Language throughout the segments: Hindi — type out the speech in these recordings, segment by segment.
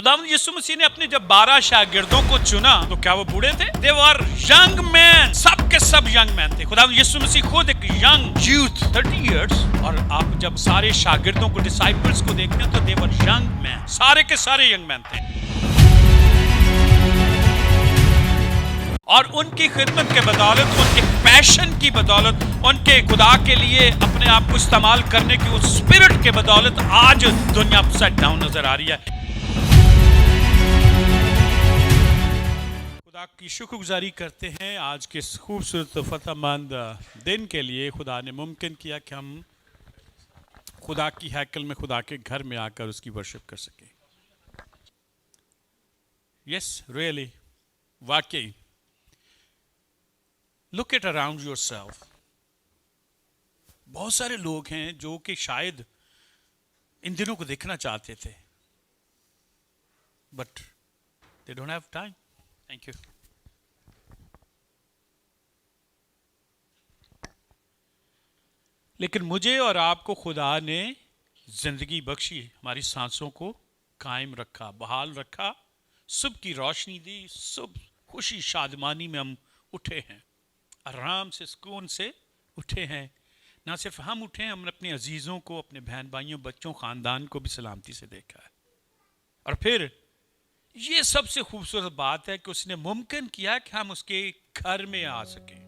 खुदावंद यीशु मसीह ने अपने जब 12 शागिर्दों को चुना तो क्या वो बूढ़े थे? दे वर यंग मैन, सब के सब यंग मैन थे। खुदावंद यीशु मसीह खुद एक यंग यूथ 30 इयर्स, और आप जब सारे शागिर्दों को, डिसाइपल्स को देखते हैं तो दे वर यंग मैन, सारे के सारे यंग मैन थे। और उनकी खिदमत के बदौलत, उनके पैशन की बदौलत, उनके खुदा के लिए अपने आप को इस्तेमाल करने की उस स्पिरिट के बदौलत आज दुनिया अपसाइड डाउन नजर आ रही है। खुदा की शुक्रगुजारी करते हैं आज के इस खूबसूरत फतेहमंद दिन के लिए। खुदा ने मुमकिन किया कि हम खुदा की हैकल में, खुदा के घर में आकर उसकी वर्शिप कर सकें। यस, रियली, वाकई। Look it around yourself. बहुत सारे लोग हैं जो कि शायद इन दिनों को देखना चाहते थे, but they don't have time. Thank you. लेकिन मुझे और आपको खुदा ने जिंदगी बख्शी, हमारी सांसों को कायम रखा, बहाल रखा, सुबह की रोशनी दी, सुबह खुशी शादमानी में हम उठे हैं, आराम से सुकून से उठे हैं। ना सिर्फ हम उठे हैं, हमने अपने अजीज़ों को, अपने बहन भाइयों, बच्चों, ख़ानदान को भी सलामती से देखा है। और फिर ये सबसे खूबसूरत बात है कि उसने मुमकिन किया कि हम उसके घर में आ सकें,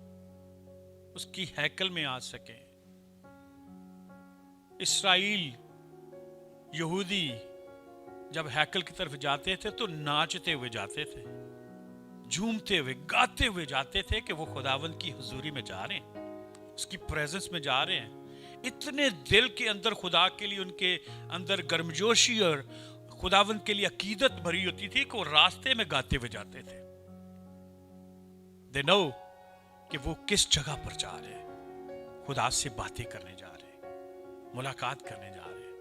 उसकी हैकल में आ सकें। इस्राएल, यहूदी जब हैकल की तरफ जाते थे तो नाचते हुए जाते थे, झूमते हुए, गाते हुए जाते थे कि वो खुदावंद की हुजूरी में जा रहे हैं, उसकी प्रेजेंस में जा रहे हैं। इतने दिल के अंदर खुदा के लिए उनके अंदर गर्मजोशी और खुदावंद के लिए अकीदत भरी होती थी कि वो रास्ते में गाते हुए जाते थे। दे नो कि वो किस जगह पर जा रहे हैं, खुदा से बातें करने जा रहे हैं, मुलाकात करने जा रहे हैं,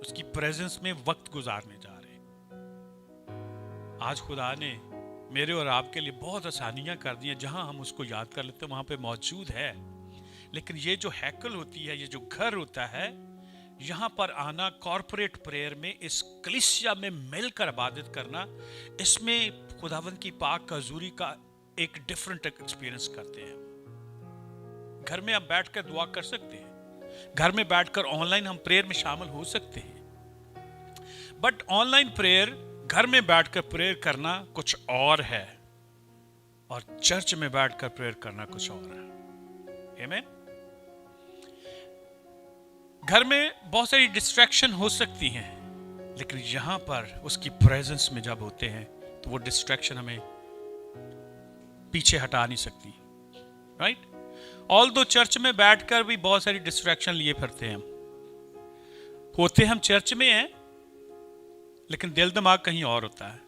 उसकी प्रेजेंस में वक्त गुजारने जा रहे हैं। आज खुदा ने मेरे और आपके लिए बहुत आसानियां कर दी हैं। जहां हम उसको याद कर लेते हैं वहां पे मौजूद है। लेकिन ये जो हैकल होती है, ये जो घर होता है, यहां पर आना, कॉर्पोरेट प्रेयर में, इस कलीसिया में मिलकर इबादत करना, इसमें खुदावंद की पाक हजूरी का एक डिफरेंट एक्सपीरियंस करते हैं। घर में हम बैठकर दुआ कर सकते हैं, घर में बैठकर ऑनलाइन हम प्रेयर में शामिल हो सकते हैं, बट ऑनलाइन प्रेयर, घर में बैठकर प्रेयर करना कुछ और है, और चर्च में बैठकर प्रेयर करना कुछ और है। आमीन। घर में बहुत सारी डिस्ट्रैक्शन हो सकती हैं, लेकिन यहां पर उसकी प्रेजेंस में जब होते हैं तो वो डिस्ट्रैक्शन हमें पीछे हटा नहीं सकती, राइट? ऑल्दो चर्च में बैठकर भी बहुत सारी डिस्ट्रैक्शन लिए फिरते हैं, होते हम चर्च में हैं, लेकिन दिल दिमाग कहीं और होता है।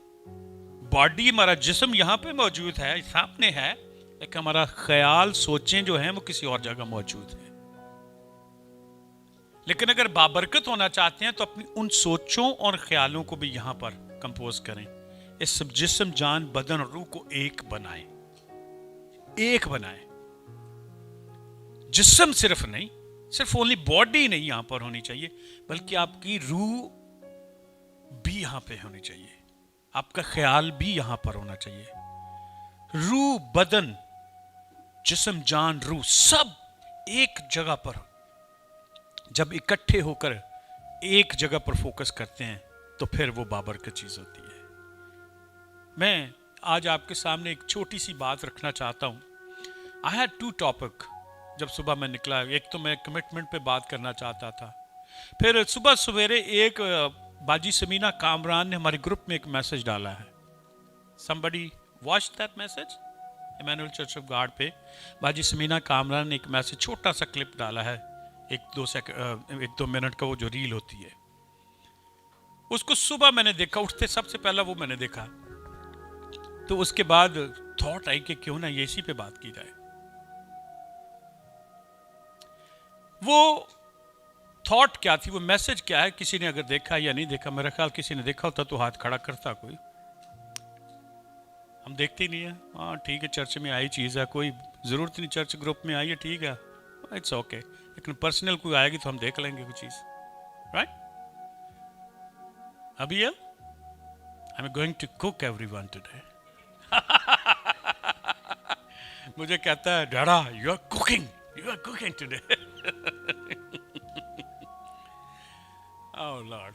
बॉडी, हमारा जिस्म यहां पे मौजूद है, सामने है, लेकिन हमारा ख्याल, सोचें जो हैं वो किसी और जगह मौजूद है। लेकिन अगर बाबरकत होना चाहते हैं तो अपनी उन सोचों और ख्यालों को भी यहां पर कंपोज करें। इस जिस्म, जान, बदन और रूह को एक बनाएं, एक बनाएं। जिस्म सिर्फ नहीं, सिर्फ ओनली बॉडी नहीं यहां पर होनी चाहिए, बल्कि आपकी रूह भी यहां पे होनी चाहिए, आपका ख्याल भी यहां पर होना चाहिए। रूह, बदन, जिस्म, जान, रूह सब एक जगह पर जब इकट्ठे होकर एक जगह पर फोकस करते हैं तो फिर वो बाबरकत चीज होती है। मैं आज आपके सामने एक छोटी सी बात रखना चाहता हूं। आई हैड 2 टॉपिक जब सुबह मैं निकला। एक तो मैं कमिटमेंट पे बात करना चाहता था, फिर सुबह सवेरे एक बाजी समीना कामरान ने हमारे ग्रुप में एक मैसेज डाला है। somebody watched that message? Emmanuel church of God पे बाजी समीना कामरान ने एक मैसेज, छोटा सा क्लिप डाला है, 1-2 मिनट का वो जो रील होती है, उसको सुबह मैंने देखा, उठते सबसे पहला वो मैंने देखा। तो उसके बाद थॉट आई कि क्यों ना ये इसी पे बात की जाए। वो थॉट क्या थी, वो मैसेज क्या है, किसी ने अगर देखा या नहीं देखा, मेरा ख्याल किसी ने देखा होता तो हाथ खड़ा करता। कोई, हम देखते ही नहीं है। हाँ ठीक है, चर्च में आई चीज़ है, कोई ज़रूरत नहीं चर्च ग्रुप में आई है, ठीक है, इट्स ओके, लेकिन पर्सनल कोई आएगी तो हम देख लेंगे कोई चीज़, राइट? अभी I am going to cook everyone today. मुझे कहता है डैडा you are cooking today. Oh lord.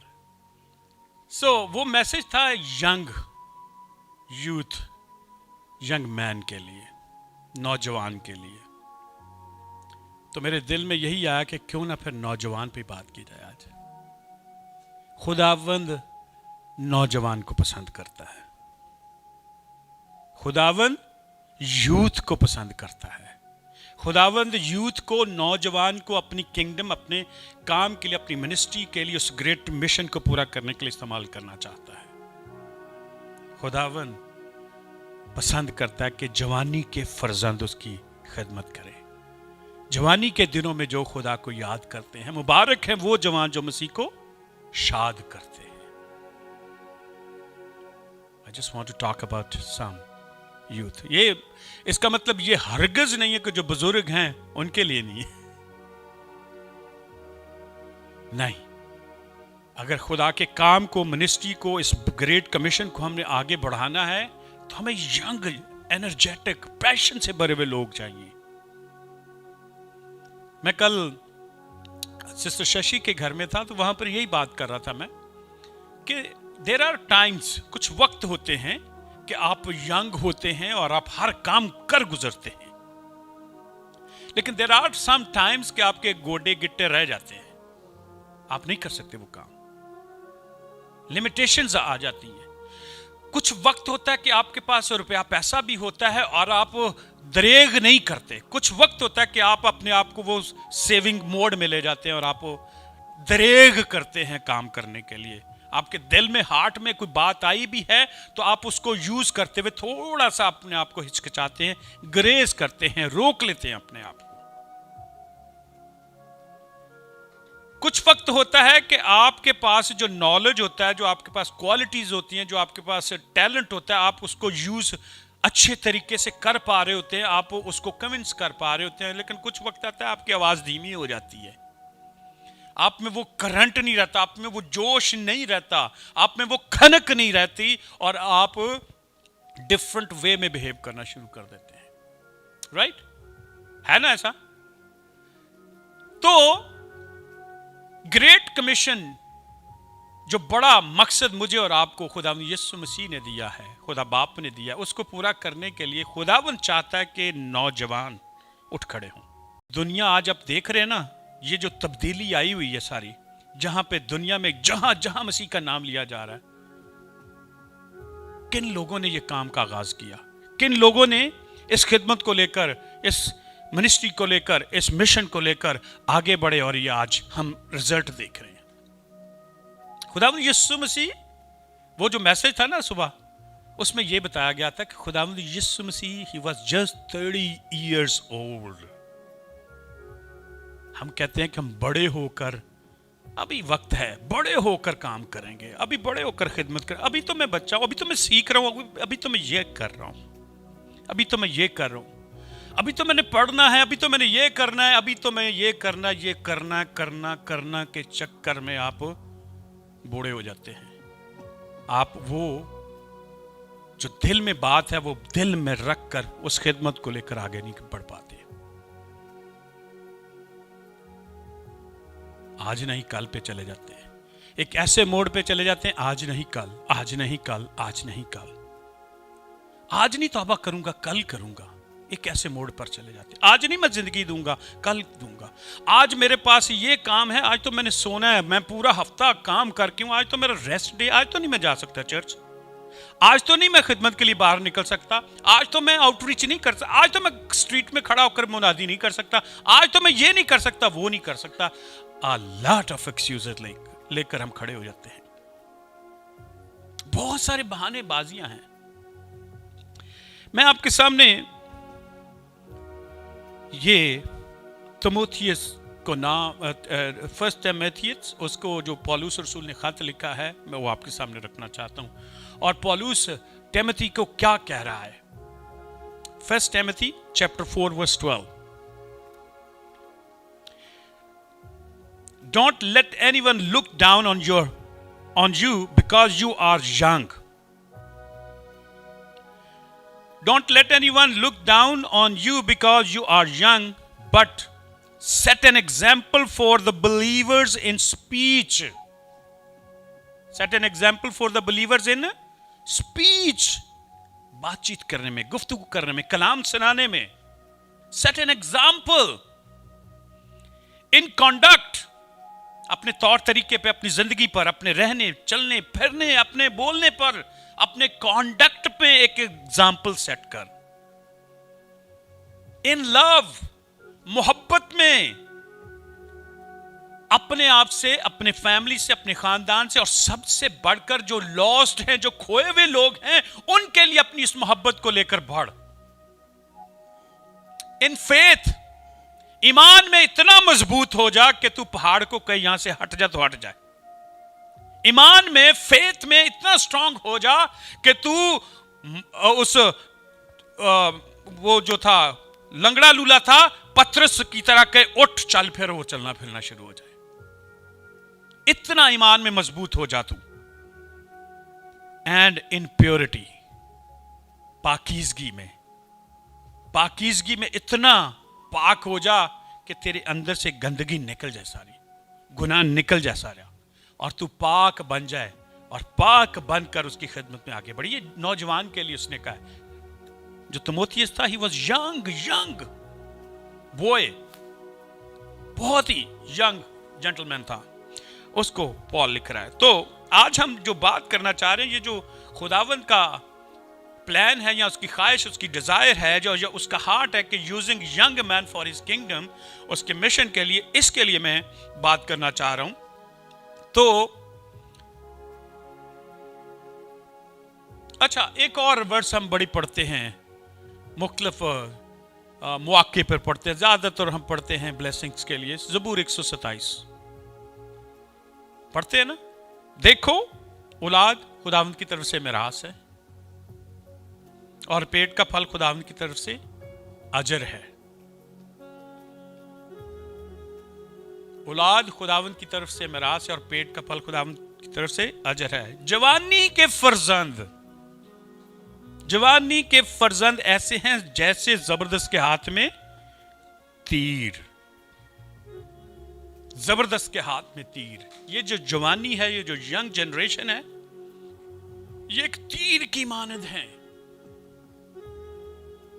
So वो मैसेज था यंग यूथ, यंग मैन के लिए, नौजवान के लिए। तो मेरे दिल में यही आया कि क्यों ना फिर नौजवान पे बात की जाए आज। खुदावंद नौजवान को पसंद करता है, खुदावंद यूथ को पसंद करता है। खुदावंद यूथ को, नौजवान को अपनी किंगडम, अपने काम के लिए, अपनी मिनिस्ट्री के लिए, उस ग्रेट मिशन को पूरा करने के लिए इस्तेमाल करना चाहता है। खुदावंद पसंद करता है कि जवानी के फर्जंद उसकी खिदमत करें। जवानी के दिनों में जो खुदा को याद करते हैं, मुबारक हैं वो जवान जो मसीह को शाद करते हैं। I just want to talk about some youth. ये इसका मतलब ये हरगिज नहीं है कि जो बुजुर्ग हैं उनके लिए नहीं है, नहीं। अगर खुदा के काम को, मिनिस्ट्री को, इस ग्रेट कमीशन को हमने आगे बढ़ाना है तो हमें यंग, एनर्जेटिक, पैशन से भरे हुए लोग चाहिए। मैं कल सिस्टर शशि के घर में था तो वहां पर यही बात कर रहा था मैं कि देयर आर टाइम्स, कुछ वक्त होते हैं कि आप यंग होते हैं और आप हर काम कर गुजरते हैं, लेकिन देयर आर सम टाइम्स कि आपके गोडे गिट्टे रह जाते हैं, आप नहीं कर सकते वो काम, लिमिटेशंस आ जाती हैं। कुछ वक्त होता है कि आपके पास रुपया पैसा भी होता है और आप दरेग नहीं करते। कुछ वक्त होता है कि आप अपने आप को वो सेविंग मोड में ले जाते हैं और आप दरेग करते हैं काम करने के लिए। आपके दिल में, हार्ट में कोई बात आई भी है तो आप उसको यूज करते हुए थोड़ा सा अपने आप को हिचकिचाते हैं, ग्रेस करते हैं, रोक लेते हैं अपने आप को। कुछ वक्त होता है कि आपके पास जो नॉलेज होता है, जो आपके पास क्वालिटीज होती हैं, जो आपके पास टैलेंट होता है, आप उसको यूज अच्छे तरीके से कर पा रहे होते हैं, आप उसको कन्विंस कर पा रहे होते हैं। लेकिन कुछ वक्त आता है आपकी आवाज धीमी हो जाती है, आप में वो करंट नहीं रहता, आप में वो जोश नहीं रहता, आप में वो खनक नहीं रहती और आप डिफरेंट वे में बिहेव करना शुरू कर देते हैं। राइट? है ना ऐसा? तो ग्रेट कमीशन, जो बड़ा मकसद मुझे और आपको खुदा यीशु मसीह ने दिया है, खुदा बाप ने दिया, उसको पूरा करने के लिए खुदावन चाहता है कि नौजवान उठ खड़े हों। दुनिया आज आप देख रहे हैं ना, ये जो तब्दीली आई हुई है सारी, जहां पे दुनिया में जहां जहां मसीह का नाम लिया जा रहा है, किन लोगों ने ये काम का आगाज किया, किन लोगों ने इस खिदमत को लेकर, इस मिनिस्ट्री को लेकर, इस मिशन को लेकर आगे बढ़े और ये आज हम रिजल्ट देख रहे हैं। खुदावंद यीशु मसीह, वो जो मैसेज था ना सुबह, उसमें यह बताया गया था कि खुदावंद यीशु मसीह ही वाज जस्ट 30 years old। हम कहते हैं कि हम बड़े होकर, अभी वक्त है, बड़े होकर काम करेंगे, अभी बड़े होकर खिदमत करें, अभी तो मैं बच्चा हूं, अभी तो मैं सीख रहा हूं, अभी तो मैं ये कर रहा हूं, अभी तो मैं ये कर रहा हूं, अभी तो मैंने पढ़ना है, अभी तो मैंने ये करना है, अभी तो मैं ये करना, ये करना करना करना के चक्कर में आप बूढ़े हो जाते हैं। आप वो जो दिल में बात है वो दिल में रख कर उस खिदमत को लेकर आगे नहीं बढ़ पाते। आज नहीं कल पे चले जाते हैं, एक ऐसे मोड़ पे चले जाते हैं, आज नहीं कल, आज नहीं कल, आज नहीं कल, आज नहीं तौबा करूंगा कल करूंगा, एक ऐसे मोड़ पर चले जाते हैं। आज नहीं मैं जिंदगी दूंगा कल दूंगा, आज मेरे पास ये काम है, आज तो मैंने सोना है, मैं पूरा हफ्ता काम करके हूं, आज तो मेरा रेस्ट डे, आज तो नहीं मैं जा सकता चर्च, आज तो नहीं मैं खिदमत के लिए बाहर निकल सकता, आज तो मैं आउटरीच नहीं कर सकता, आज तो मैं स्ट्रीट में खड़ा होकर मुनादी नहीं कर सकता, आज तो मैं ये नहीं कर सकता, वो नहीं कर सकता। A lot of excuses लेकर हम खड़े हो जाते हैं, बहुत सारे बहाने बाजियां हैं। मैं आपके सामने ये तिमोथियस को नाम, फर्स्ट तिमोथियस, उसको जो पौलुस रसूल ने खत लिखा है, मैं वो आपके सामने रखना चाहता हूं। और पौलुस तिमोथी को क्या कह रहा है? First Timothy chapter 4 verse 12। Don't let anyone look down on you because you are young. Don't let anyone look down on you because you are young, but set an example for the believers in speech. Set an example for the believers in speech. बातचीत करने में, गुफ्तगू करने में, कलाम सुनाने में. Set an example. In conduct, अपने तौर तरीके पे, अपनी जिंदगी पर, अपने रहने, चलने, फिरने, अपने बोलने पर, अपने कॉन्डक्ट पे एक एग्जाम्पल सेट कर. इन लव, मोहब्बत में, अपने आप से, अपने फैमिली से, अपने खानदान से, और सबसे बढ़कर जो लॉस्ट हैं, जो खोए हुए लोग हैं, उनके लिए अपनी इस मोहब्बत को लेकर बढ़. इन फेथ, ईमान में इतना मजबूत हो जा कि तू पहाड़ को कहीं यहां से हट जा तो हट जाए. ईमान में, फेथ में इतना स्ट्रांग हो जा कि तू उस वो जो था लंगड़ा लूला था, पथरस की तरह के उठ चल, फिर वो चलना फिरना शुरू हो जाए. इतना ईमान में मजबूत हो जा तू. एंड इन प्योरिटी, पाकीज़गी में, पाकीज़गी में इतना पाक हो जा कि तेरे अंदर से गंदगी निकल जाए, सारी गुनाह निकल जाए सारा, और तू पाक बन जाए, और पाक बनकर उसकी खिदमत में आगे बढ़ी. ये नौजवान के लिए उसने कहा. जो तिमोथियस था, ही वॉज यंग बॉय, बहुत ही यंग जेंटलमैन था. उसको पॉल लिख रहा है. तो आज हम जो बात करना चाह रहे हैं, ये जो खुदावंद का प्लान है, या उसकी ख्वाहिश, उसकी डिजायर है, जो उसका हार्ट है कि using young man for his kingdom, उसके मिशन के लिए, इसके लिए मैं बात करना चाह रहा हूं. तो अच्छा, एक और वर्ड्स हम बड़ी पढ़ते हैं, मुख्तलिफ मौके पर पढ़ते हैं. ज्यादातर हम पढ़ते हैं ब्लेसिंग्स के लिए. ज़बूर 127 पढ़ते हैं ना. देखो, औलाद खुदावंद की तरफ से मिरास है, और पेट का फल खुदावंद की तरफ से अजर है. औलाद खुदावंद की तरफ से मिरास है, और पेट का फल खुदावंद की तरफ से अजर है. जवानी के फर्जंद, जवानी के फर्जंद ऐसे हैं जैसे जबरदस्त के हाथ में तीर. जबरदस्त के हाथ में तीर. ये जो जवानी है, ये जो यंग जनरेशन है, ये एक तीर की मानद है.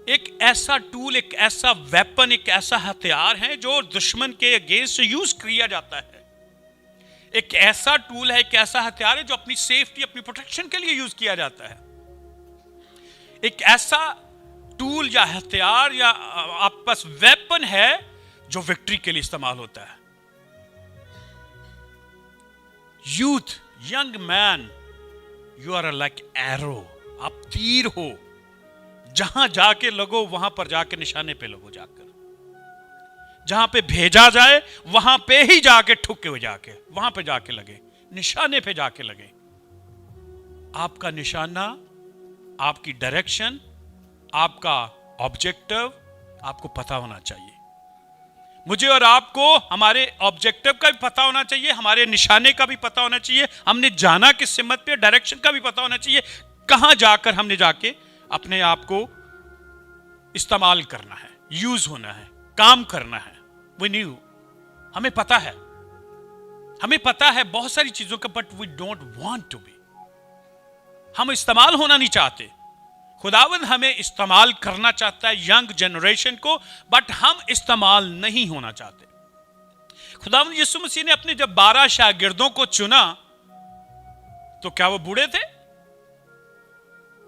एक ऐसा टूल, एक ऐसा वेपन, एक ऐसा हथियार है जो दुश्मन के अगेंस्ट यूज किया जाता है. एक ऐसा टूल है, एक ऐसा हथियार है जो अपनी सेफ्टी, अपनी प्रोटेक्शन के लिए यूज किया जाता है. एक ऐसा टूल या हथियार या आपके पास वेपन है जो विक्ट्री के लिए इस्तेमाल होता है. Youth, young man, you are like arrow. आप तीर हो, जहां जाके लगो वहां पर जाके निशाने पे लगो. जाकर जहां पे भेजा जाए वहां पे ही जाके ठुके हो, जाके वहां पे जाके लगे, निशाने पे जाके लगे. आपका निशाना, आपकी डायरेक्शन, आपका ऑब्जेक्टिव आपको पता होना चाहिए. मुझे और आपको हमारे ऑब्जेक्टिव का भी पता होना चाहिए, हमारे निशाने का भी पता होना चाहिए. हमने जाना किस सिमत पे, डायरेक्शन का भी पता होना चाहिए, कहां जाकर हमने जाके अपने आप को इस्तेमाल करना है, यूज होना है, काम करना है. वी न्यू, हमें पता है, हमें पता है बहुत सारी चीजों का, but we don't want to be. हम इस्तेमाल होना नहीं चाहते. खुदावंद हमें इस्तेमाल करना चाहता है, यंग जनरेशन को, बट हम इस्तेमाल नहीं होना चाहते. खुदावंद यीशु मसीह ने अपने जब 12 शागिर्दों को चुना, तो क्या वो बूढ़े थे?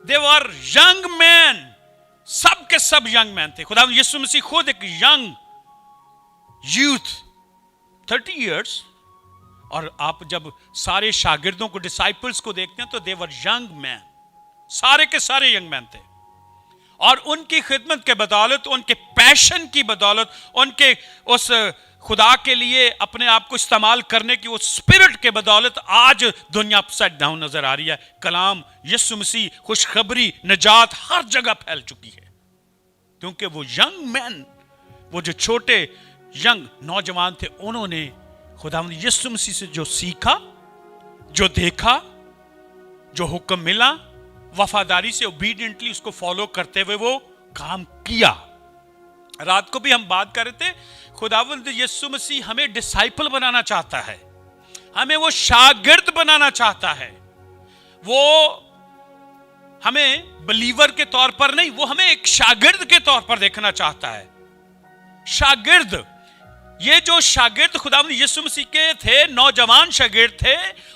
दे वर यंग मैन. सब के सब यंग मैन थे. खुदावंद यीशु मसीह खुद एक यंग यूथ, 30 इयर्स. और आप जब सारे शागिर्दों को, डिसाइपल्स को देखते हैं, तो दे वर यंग मैन. सारे के सारे यंग मैन थे. और उनकी खिदमत के बदौलत, उनके पैशन की बदौलत, उनके उस खुदा के लिए अपने आप को इस्तेमाल करने की उस स्पिरिट के बदौलत आज दुनिया अपसाइड डाउन नजर आ रही है. कलाम, यीशु मसीह, खुशखबरी, निजात हर जगह फैल चुकी है, क्योंकि वो यंग मैन, वो जो छोटे यंग नौजवान थे, उन्होंने खुदावंद यीशु मसीह से जो सीखा, जो देखा, जो हुक्म मिला, वफादारी से, ओबीडियंटली उसको फॉलो करते हुए वो काम किया। रात को भी हम बात कर रहे थे, खुदावंद यीशु मसीह हमें डिसाइपल बनाना चाहता है, हमें वो शागिर्द बनाना चाहता है। वो हमें बिलीवर के तौर पर नहीं, वो हमें एक शागिर्द के तौर पर देखना चाहता है। शागिर्द, ये जो शागिर्द खुदावंद यीशु मसीह के थे, नौजवान शागिर्द थे,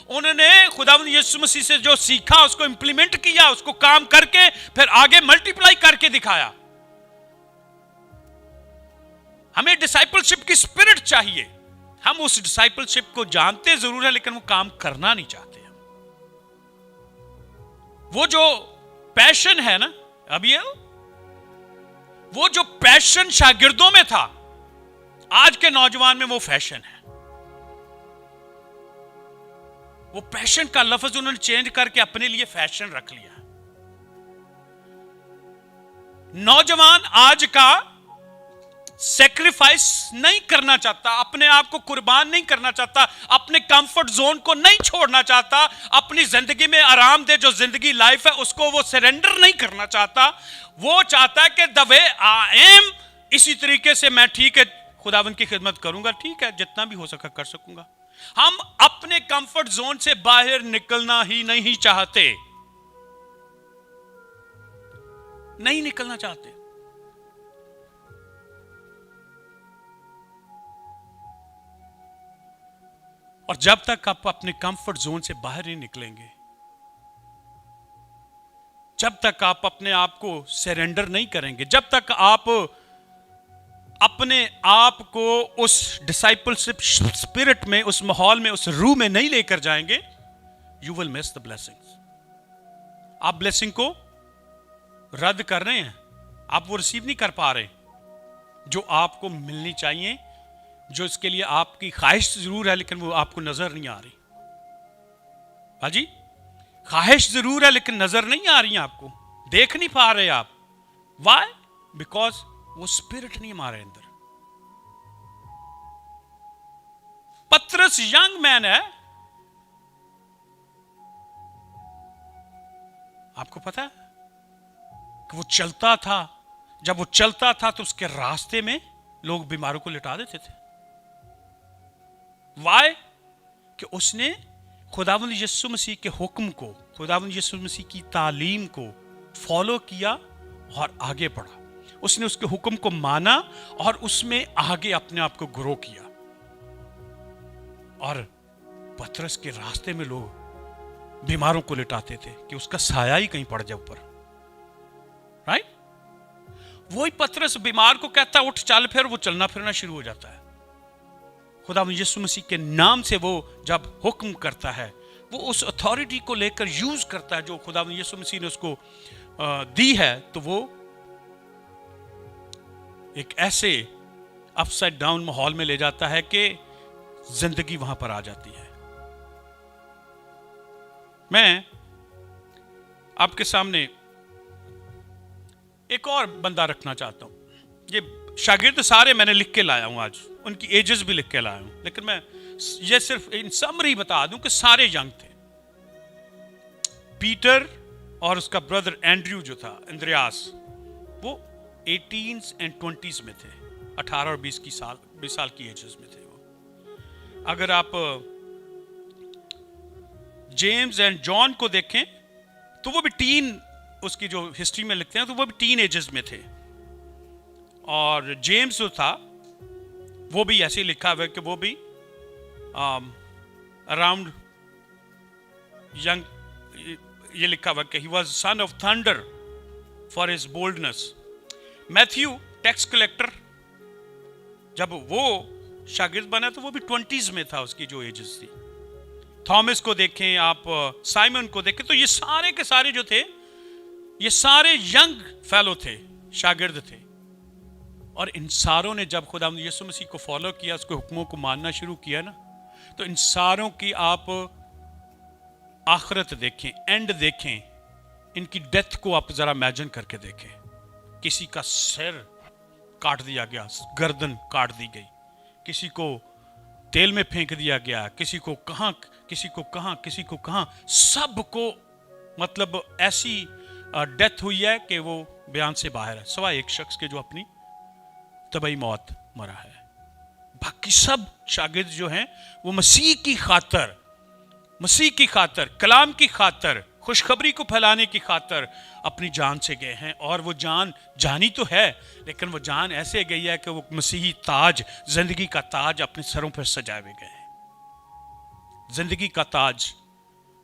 उन्होंने खुदावंद यीशु मसीह से जो सीखा उसको इंप्लीमेंट किया, उसको काम करके फिर आगे मल्टीप्लाई करके दिखाया। हमें डिसाइपलशिप की स्पिरिट चाहिए। हम उस डिसाइपलशिप को जानते जरूर है, लेकिन वो काम करना नहीं चाहते। वो जो पैशन है ना, अभी वो जो पैशन शागिर्दों में था, आज के नौजवान में वो फैशन है। वो पैशन का लफ्ज उन्होंने चेंज करके अपने लिए फैशन रख लिया। नौजवान आज का सेक्रीफाइस नहीं करना चाहता, अपने आप को कुर्बान नहीं करना चाहता, अपने कंफर्ट जोन को नहीं छोड़ना चाहता, अपनी जिंदगी में आराम दे जो जिंदगी लाइफ है उसको वो सरेंडर नहीं करना चाहता। वो चाहता है कि द वे आई एम, इसी तरीके से मैं ठीक है खुदावंद की खिदमत करूंगा, ठीक है जितना भी हो सका कर सकूंगा। हम अपने कंफर्ट जोन से बाहर निकलना ही नहीं चाहते, नहीं निकलना चाहते। और जब तक आप अपने कंफर्ट जोन से बाहर नहीं निकलेंगे, जब तक आप अपने आप को सरेंडर नहीं करेंगे, जब तक आप अपने आप को उस डिसाइपलशिप स्पिरिट में, उस माहौल में, उस रूह में नहीं लेकर जाएंगे, you will miss the blessings. आप ब्लेसिंग को रद्द कर रहे हैं, आप वो रिसीव नहीं कर पा रहे जो आपको मिलनी चाहिए, जो इसके लिए आपकी ख्वाहिश जरूर है लेकिन वो आपको नजर नहीं आ रही। हाजी, ख्वाहिश जरूर है लेकिन नजर नहीं आ रही, आपको देख नहीं पा रहे आप। वाई? बिकॉज वो स्पिरिट नहीं हमारे अंदर। पतरस यंग मैन है, आपको पता है कि वो चलता था, जब वो चलता था तो उसके रास्ते में लोग बीमारों को लिटा देते थे। वाई? कि उसने खुदावंद यीशु मसीह के हुक्म को, खुदावंद यीशु मसीह की तालीम को फॉलो किया और आगे बढ़ा। उसने उसके हुक्म को माना और उसमें आगे अपने आप को ग्रो किया। और पतरस के रास्ते में लोग बीमारों को लिटाते थे कि उसका साया ही कहीं पड़ जाए ऊपर। राइट? वही पतरस बीमार को कहता है उठ चल, फिर वो चलना फिरना शुरू हो जाता है। खुदावंद यीशु मसीह के नाम से वो जब हुक्म करता है, वो उस अथॉरिटी को लेकर यूज करता है जो खुदावंद यीशु मसीह ने उसको दी है, तो वो एक ऐसे अपसाइड डाउन माहौल में ले जाता है कि जिंदगी वहां पर आ जाती है। मैं आपके सामने एक और बंदा रखना चाहता हूं। ये शागिर्द सारे मैंने लिख के लाया हूं, आज उनकी एजेस भी लिख के लाया हूं, लेकिन मैं ये सिर्फ इन समरी बता दूं कि सारे यंग थे। पीटर और उसका ब्रदर एंड्रयू जो था, इंद्रियास, वो 18s and 20s में थे, 18 और 20 साल की एजेस में थे वो। अगर आप जेम्स एंड जॉन को देखें तो वो भी टीन, उसकी जो हिस्ट्री में लिखते हैं तो वो भी टीन एजेस में थे। और जेम्स जो था वो भी ऐसे लिखा हुआ है कि वो भी अराउंड यंग, ये लिखा हुआ कि he was son of thunder for his boldness. Matthew tax collector, जब वो शागिर्द बना तो वो भी 20s में था, उसकी जो एजेस थी। थॉमस को देखें आप, साइमन को देखें, तो ये सारे के सारे जो थे, ये सारे यंग फेलो थे, शागिर्द थे। और इन सारों ने जब खुदा यीशु मसीह को फॉलो किया, उसके हुक्मों को मानना शुरू किया ना, तो इन सारों की आप आखिरत देखें, एंड देखें, इनकी डेथ को आप जरा इमेजिन करके देखें। किसी का सिर काट दिया गया, गर्दन काट दी गई, किसी को तेल में फेंक दिया गया, किसी को कहां, किसी को कहां, किसी को कहां, सबको मतलब ऐसी डेथ हुई है कि वो बयान से बाहर है, सिवाय एक शख्स के जो अपनी तबई मौत मरा है। बाकी सब शागिर्द जो हैं वो मसीह की खातर, कलाम की खातर, खुशखबरी को फैलाने की खातर अपनी जान से गए हैं। और वो जान जानी तो है, लेकिन वो जान ऐसे गई है कि वो मसीही ताज, जिंदगी का ताज अपने सरों पर सजाए हुए गए हैं। जिंदगी का ताज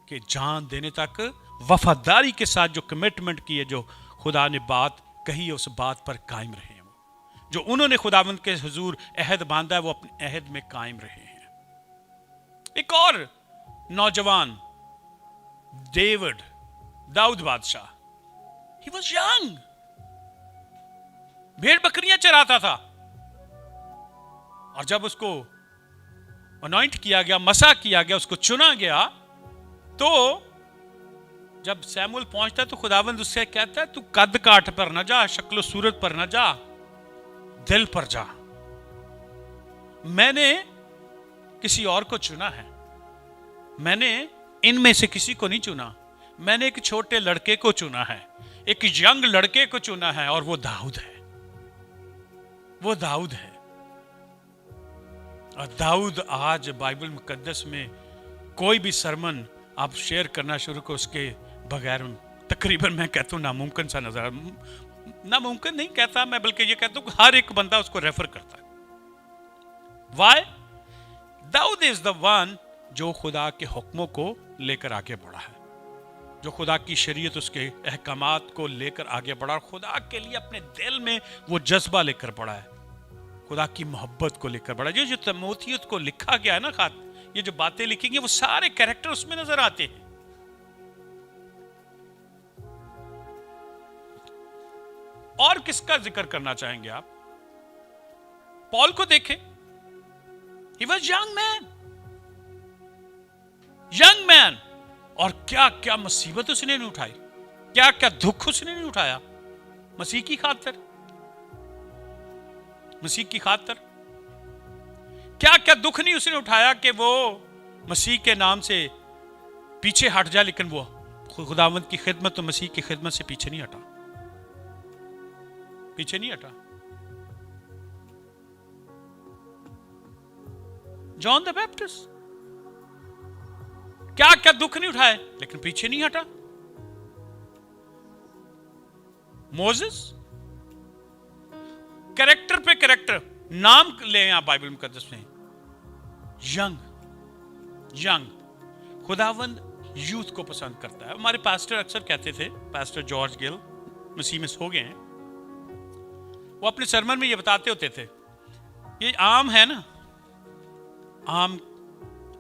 के जान देने तक वफादारी के साथ जो कमिटमेंट की है, जो खुदा ने बात कही है, उस बात पर कायम रहे हैं। जो उन्होंने खुदावंद के हुजूर अहद बांधा है, वो अपने अहद में कायम रहे हैं। एक और नौजवान दाऊद बादशाह, ही वॉज यंग, भेड़ बकरियां चराता था। और जब उसको अनॉइंट किया गया, मसा किया गया, उसको चुना गया, तो जब सैमुअल पहुंचता है तो खुदावंद उससे कहता है, तू कद काठ पर न जा, शक्लो सूरत पर न जा, दिल पर जा। मैंने किसी और को चुना है, मैंने इनमें से किसी को नहीं चुना। मैंने एक छोटे लड़के को चुना है, एक यंग लड़के को चुना है, और वो दाऊद है। वो दाऊद है। और दाऊद आज बाइबल मुकद्दस में कोई भी सरमन आप शेयर करना शुरू को उसके बगैर तकरीबन मैं कहता हूं नामुमकिन सा नजर, नामुमकिन नहीं कहता मैं, बल्कि ये कहता हूं हर एक बंदा उसको रेफर करता है। Why? Daud is the one जो खुदा के हुक्मों को लेकर आगे बढ़ा है, जो खुदा की शरीयत, उसके अहकामात को लेकर आगे बढ़ा, और खुदा के लिए अपने दिल में वो जज्बा लेकर बढ़ा है, खुदा की मोहब्बत को लेकर बढ़ा। जो तिमोथियुस को लिखा गया है ना खात, ये जो बातें लिखी गई वो सारे कैरेक्टर उसमें नजर आते हैं। और किसका जिक्र करना चाहेंगे आप? पॉल को देखें, ही वॉज यंग मैन, और क्या क्या मुसीबत उसने नहीं उठाई, क्या क्या दुख उसने नहीं उठाया मसीह की खातिर। मसीह की खातिर क्या क्या दुख नहीं उसने उठाया कि वो मसीह के नाम से पीछे हट जाए, लेकिन वो खुदावंद की खिदमत, तो मसीह की खिदमत से पीछे नहीं हटा, पीछे नहीं हटा। जॉन द बैप्टिस्ट क्या क्या दुख नहीं उठाए, लेकिन पीछे नहीं हटा। मोसेस, कैरेक्टर पे कैरेक्टर नाम ले आप बाइबल मुकद्दस में, यंग। खुदावंद यूथ को पसंद करता है। हमारे पास्टर अक्सर कहते थे, पास्टर जॉर्ज गिल मसीह में हो गए हैं, वो अपने सरमन में ये बताते होते थे, ये आम है ना, आम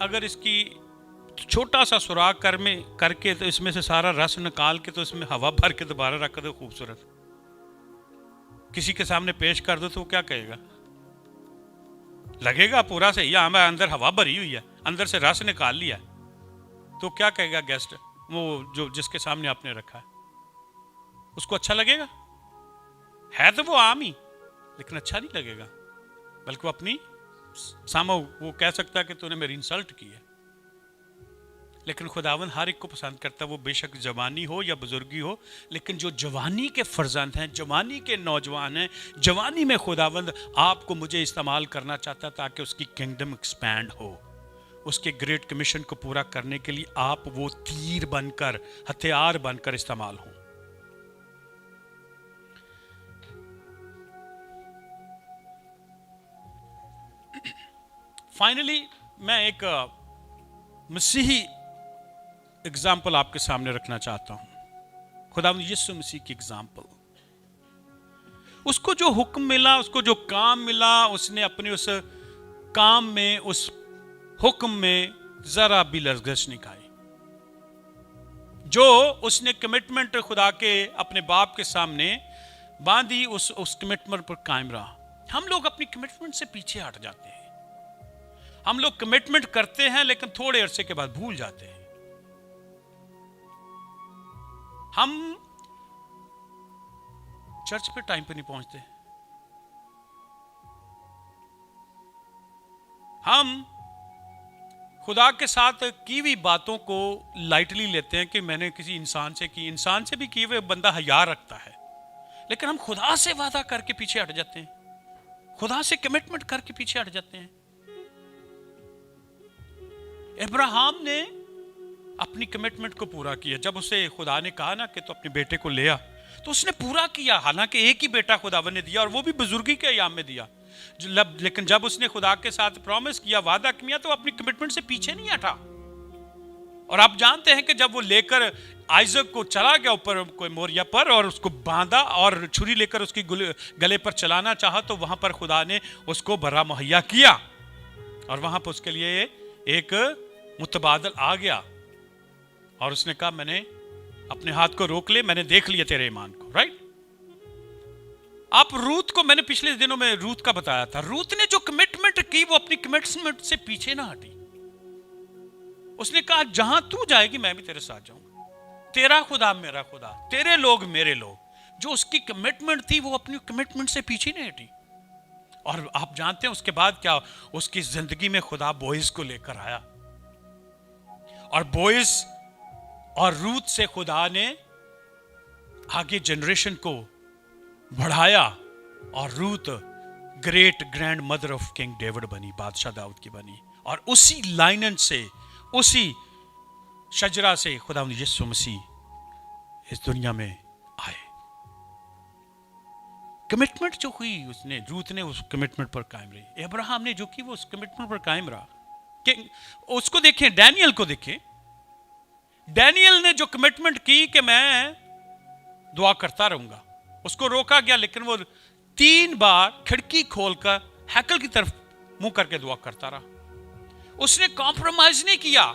अगर इसकी छोटा सा सुराख करके तो इसमें से सारा रस निकाल के तो इसमें हवा भर के दोबारा रख दो, खूबसूरत किसी के सामने पेश कर दो तो वो क्या कहेगा? लगेगा पूरा सही आम है, अंदर हवा भरी हुई है, अंदर से रस निकाल लिया, तो क्या कहेगा गेस्ट, वो जो जिसके सामने आपने रखा है, उसको अच्छा लगेगा? है तो वो आम ही, लेकिन अच्छा नहीं लगेगा, बल्कि वो अपनी सामो वो कह सकता है कि तूने मेरी इंसल्ट की है। लेकिन खुदावंद हर एक को पसंद करता है, वो बेशक जवानी हो या बुजुर्गी हो, लेकिन जो जवानी के फर्जंद हैं, जवानी के नौजवान हैं, जवानी में खुदावंद आपको मुझे इस्तेमाल करना चाहता ताकि उसकी किंगडम एक्सपैंड हो, उसके ग्रेट कमीशन को पूरा करने के लिए आप वो तीर बनकर, हथियार बनकर इस्तेमाल हो। फाइनली मैं एक मसीही एग्जाम्पल आपके सामने रखना चाहता हूं, खुदावंद यीशु मसीह की एग्जाम्पल। उसको जो हुक्म मिला, उसको जो काम मिला, उसने अपने उस काम में, उस हुक्म में जरा भी लर्जिश नहीं खाई। जो उसने कमिटमेंट खुदा के अपने बाप के सामने बांधी, उस कमिटमेंट पर कायम रहा। हम लोग अपनी कमिटमेंट से पीछे हट जाते हैं। हम लोग कमिटमेंट करते हैं लेकिन थोड़े अरसे के बाद भूल जाते हैं। हम चर्च पे टाइम पे नहीं पहुंचते, हम खुदा के साथ की हुई बातों को लाइटली लेते हैं कि मैंने किसी इंसान से की, इंसान से भी किए हुए बंदा हया रखता है, लेकिन हम खुदा से वादा करके पीछे हट जाते हैं, खुदा से कमिटमेंट करके पीछे हट जाते हैं। अब्राहम ने अपनी कमिटमेंट को पूरा किया। जब उसे खुदा ने कहा ना कि तो अपने बेटे को ले आ, तो उसने पूरा किया। हालांकि एक ही बेटा खुदावन ने दिया और वो भी बुजुर्गी के अयाम में दिया, लेकिन जब उसने खुदा के साथ प्रॉमिस किया, वादा किया, तो अपनी कमिटमेंट से पीछे नहीं हटा। और आप जानते हैं कि जब वो लेकर आइजक को चला गया ऊपर कोई मोरिया पर और उसको बांधा और छुरी लेकर उसकी गले पर चलाना चाहा, तो वहां पर खुदा ने उसको बर्रा मुहैया किया और वहां पर उसके लिए एक मुतबादल आ गया और उसने कहा मैंने अपने हाथ को रोक ले, मैंने देख लिया तेरे ईमान को। राइट। आप रूत को, मैंने पिछले दिनों में रूत का बताया था, रूत ने जो कमिटमेंट की वो अपनी कमिटमेंट से पीछे ना हटी। उसने कहा जहां तू जाएगी मैं भी तेरे साथ जाऊंगा, तेरा खुदा मेरा खुदा, तेरे लोग मेरे लोग। जो उसकी कमिटमेंट थी वो अपनी कमिटमेंट से पीछे नहीं हटी। और आप जानते हैं उसके बाद क्या, उसकी जिंदगी में खुदा बोइज को लेकर आया और बोइज और रूत से खुदा ने आगे जनरेशन को बढ़ाया और Ruth great grand mother of king David बनी, बादशाह दाऊद की बनी। और उसी लाइनन से, उसी शजरा से खुदा यीशु मसीह इस दुनिया में आए। कमिटमेंट जो हुई उसने, रूत ने उस कमिटमेंट पर कायम रही। अब्राहम ने जो की वो उस कमिटमेंट पर कायम रहा। उसको देखें, डैनियल को देखें। डैनियल ने जो कमिटमेंट की कि मैं दुआ करता रहूंगा, उसको रोका गया, लेकिन वो 3 बार खिड़की खोलकर हैकल की तरफ मुंह करके दुआ करता रहा। उसने कॉम्प्रोमाइज नहीं किया।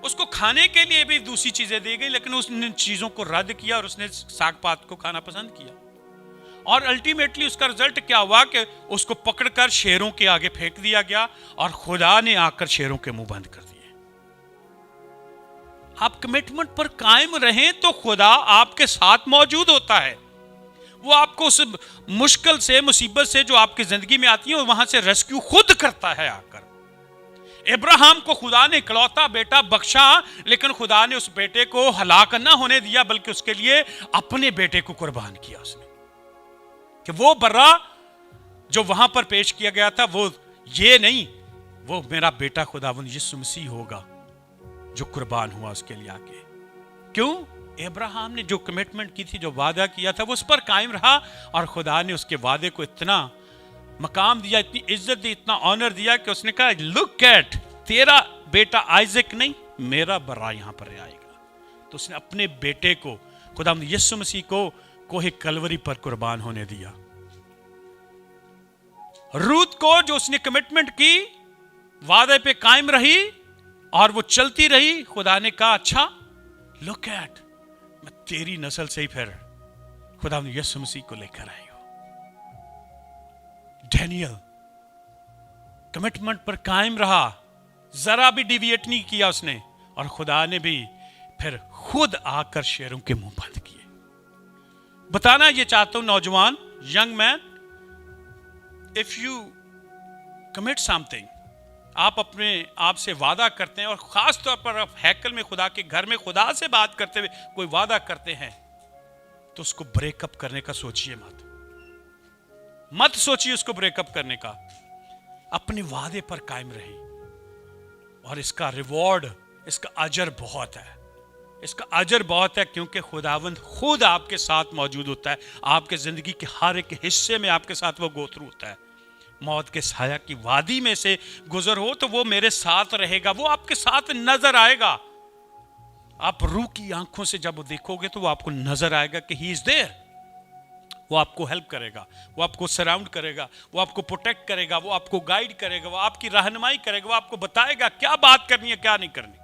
उसको खाने के लिए भी दूसरी चीजें दी गई, लेकिन उसने चीजों को रद्द किया और उसने साग पात को खाना पसंद किया। और अल्टीमेटली उसका रिजल्ट क्या हुआ कि उसको पकड़कर शेरों के आगे फेंक दिया गया और खुदा ने आकर शेरों के मुंह बंद कर दिए। आप कमिटमेंट पर कायम रहें तो खुदा आपके साथ मौजूद होता है। वो आपको उस मुश्किल से, मुसीबत से जो आपकी जिंदगी में आती है, वहां से रेस्क्यू खुद करता है आकर। अब्राहम को खुदा ने इकलौता बेटा बख्शा, लेकिन खुदा ने उस बेटे को हलाक ना होने दिया, बल्कि उसके लिए अपने बेटे को कुर्बान किया उसने। कि वो बर्रा जो वहां पर पेश किया गया था वो ये नहीं, वो मेरा बेटा खुदावंद यीशु मसीह होगा जो कुर्बान हुआ उसके लिए आके। क्यों? अब्राहम ने जो कमिटमेंट की थी, जो वादा किया था, वो उस पर कायम रहा और खुदा ने उसके वादे को इतना मकाम दिया, इतनी इज्जत दी, इतना ऑनर दिया कि उसने कहा लुक एट, तेरा बेटा आइजक नहीं, मेरा बर्रा यहां पर आएगा। तो उसने अपने बेटे को, खुदावंद यीशु मसीह को, कोहे कलवरी पर कुर्बान होने दिया। रूत को जो उसने कमिटमेंट की, वादे पे कायम रही और वो चलती रही। खुदा ने कहा अच्छा लुक एट, मैं तेरी नस्ल से ही फिर खुदा यीशु मसीह को लेकर आई हूं। डैनियल कमिटमेंट पर कायम रहा, जरा भी डिविएट नहीं किया उसने, और खुदा ने भी फिर खुद आकर शेरों के मुंह बंद किए। बताना ये चाहता हूं नौजवान, young man, if you commit something, आप अपने आप से वादा करते हैं, और खास तौर पर आप हैकल में, खुदा के घर में खुदा से बात करते हुए कोई वादा करते हैं, तो उसको ब्रेकअप करने का सोचिए मत सोचिए उसको ब्रेकअप करने का। अपने वादे पर कायम रही, और इसका रिवॉर्ड, इसका अजर बहुत है, इसका अजर बहुत है, क्योंकि खुदावंद खुद आपके साथ मौजूद होता है। आपके जिंदगी के हर एक हिस्से में आपके साथ वो गोथरू होता है। मौत के साया की वादी में से गुजर हो तो वो मेरे साथ रहेगा, वो आपके साथ नजर आएगा। आप रूह की आंखों से जब देखोगे तो वो आपको नजर आएगा कि ही इज देयर। वो आपको हेल्प करेगा, वो आपको सराउंड करेगा, वो आपको प्रोटेक्ट करेगा, वो आपको गाइड करेगा, वो आपकी रहनुमाई करेगा, वो आपको बताएगा क्या बात करनी है क्या नहीं करनी।